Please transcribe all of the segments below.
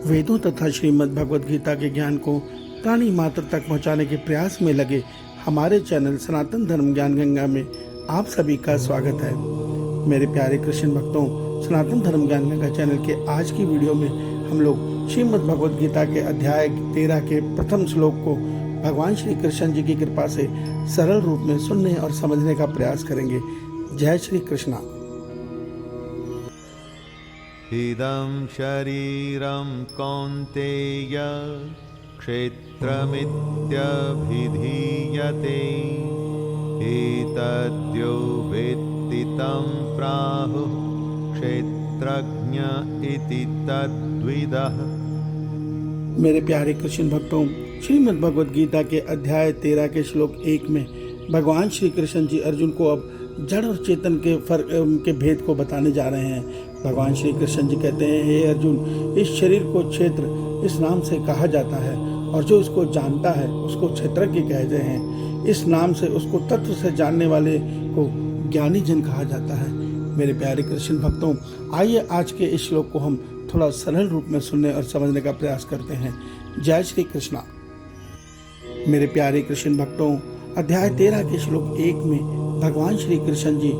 वेदों तथा श्रीमद् भगवद गीता के ज्ञान को प्राणी मात्र तक पहुंचाने के प्रयास में लगे हमारे चैनल सनातन धर्म ज्ञान गंगा में आप सभी का स्वागत है। मेरे प्यारे कृष्ण भक्तों, सनातन धर्म ज्ञान गंगा चैनल के आज की वीडियो में हम लोग श्रीमद् भगवद गीता के अध्याय 13 के प्रथम श्लोक को भगवान श्री कृष्ण जी की कृपा से सरल रूप में सुनने और समझने का प्रयास करेंगे। जय श्री कृष्णा। इदं शरीरं कौन्तेय क्षेत्रमित्यभिधीयते एतद्यो वेत्ति तं प्राहुः क्षेत्रज्ञ इति तद्विदः। मेरे प्यारे कृष्ण भक्तों, श्रीमद् भगवद गीता के अध्याय 13 के श्लोक 1 में भगवान श्री कृष्ण जी अर्जुन को अब जड़ और चेतन के फर्क के भेद को बताने जा रहे हैं। भगवान श्री कृष्ण जी कहते हैं, हे अर्जुन, इस शरीर को क्षेत्र इस नाम से कहा जाता है और जो इसको जानता है उसको क्षेत्रज्ञ कहते हैं। इस नाम से उसको तत्व से जानने वाले को ज्ञानी जन कहा जाता है। मेरे प्यारे कृष्ण भक्तों, आइए आज के इस श्लोक को हम थोड़ा सरल रूप में सुनने और समझने का प्रयास करते हैं। जय श्री कृष्णा। मेरे प्यारे कृष्ण भक्तों, अध्याय 13 के श्लोक 1 में भगवान श्री कृष्ण जी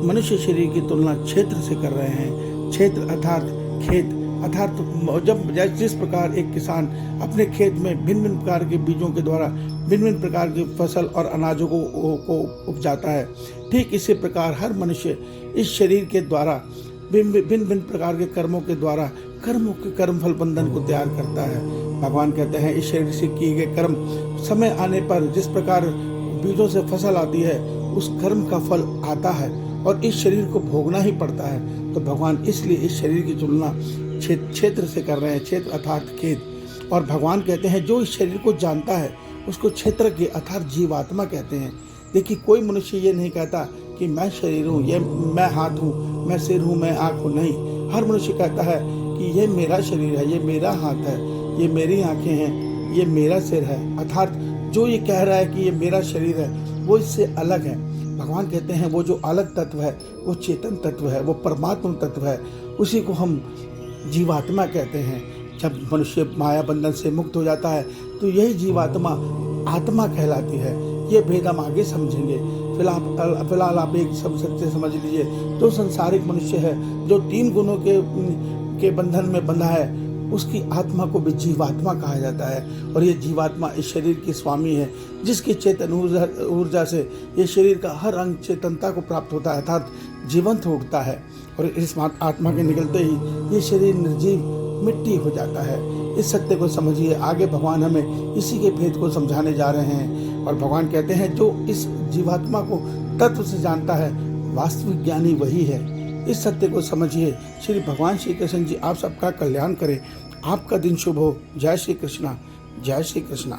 मनुष्य शरीर की तुलना क्षेत्र से कर रहे हैं। क्षेत्र अर्थात खेत, अर्थात जब जिस प्रकार एक किसान अपने खेत में भिन्न भिन्न प्रकार के बीजों के द्वारा भिन्न भिन्न प्रकार की फसल और अनाजों को उपजाता है, ठीक इसी प्रकार हर मनुष्य इस शरीर के द्वारा भिन्न भिन्न प्रकार के कर्मों के द्वारा कर्मफल बंधन को तैयार करता है। भगवान कहते हैं, इस शरीर से किए गए कर्म समय आने पर जिस प्रकार बीजों से फसल आती है उस कर्म का फल आता है और इस शरीर को भोगना ही पड़ता है। तो भगवान इसलिए इस शरीर की तुलना क्षेत्र से कर रहे हैं, क्षेत्र अर्थात खेत। और भगवान कहते हैं, जो इस शरीर को जानता है उसको क्षेत्रज्ञ अर्थात जीवात्मा कहते हैं। देखिए, कोई मनुष्य ये नहीं कहता कि मैं शरीर हूँ, ये मैं हाथ हूँ, मैं सिर हूँ, मैं आँख हूँ। नहीं, हर मनुष्य कहता है कि ये मेरा शरीर है, ये मेरा हाथ है, ये मेरी आँखें हैं, ये मेरा सिर है। अर्थात जो ये कह रहा है कि ये मेरा शरीर है वो इससे अलग है। भगवान कहते हैं, वो जो अलग तत्व है वो चेतन तत्व है, वो परमात्मा तत्व है, उसी को हम जीवात्मा कहते हैं। जब मनुष्य माया बंधन से मुक्त हो जाता है तो यही जीवात्मा आत्मा कहलाती है। ये भेद हम आगे समझेंगे। फिलहाल आप एक सब सत्य समझ लीजिए, जो संसारिक मनुष्य है, जो 3 गुणों के बंधन में बंधा है, उसकी आत्मा को भी जीवात्मा कहा जाता है। और ये जीवात्मा इस शरीर की स्वामी है, जिसकी चेतन ऊर्जा से ये शरीर का हर अंग चेतनता को प्राप्त होता है, अर्थात जीवंत उठता है। और इस आत्मा के निकलते ही ये शरीर निर्जीव मिट्टी हो जाता है। इस सत्य को समझिए। आगे भगवान हमें इसी के भेद को समझाने जा रहे हैं। और भगवान कहते हैं, जो इस जीवात्मा को तत्व से जानता है वास्तविक ज्ञानी वही है। इस सत्य को समझिए। श्री भगवान श्री कृष्ण जी आप सबका कल्याण करें। आपका दिन शुभ हो। जय श्री कृष्णा। जय श्री कृष्णा।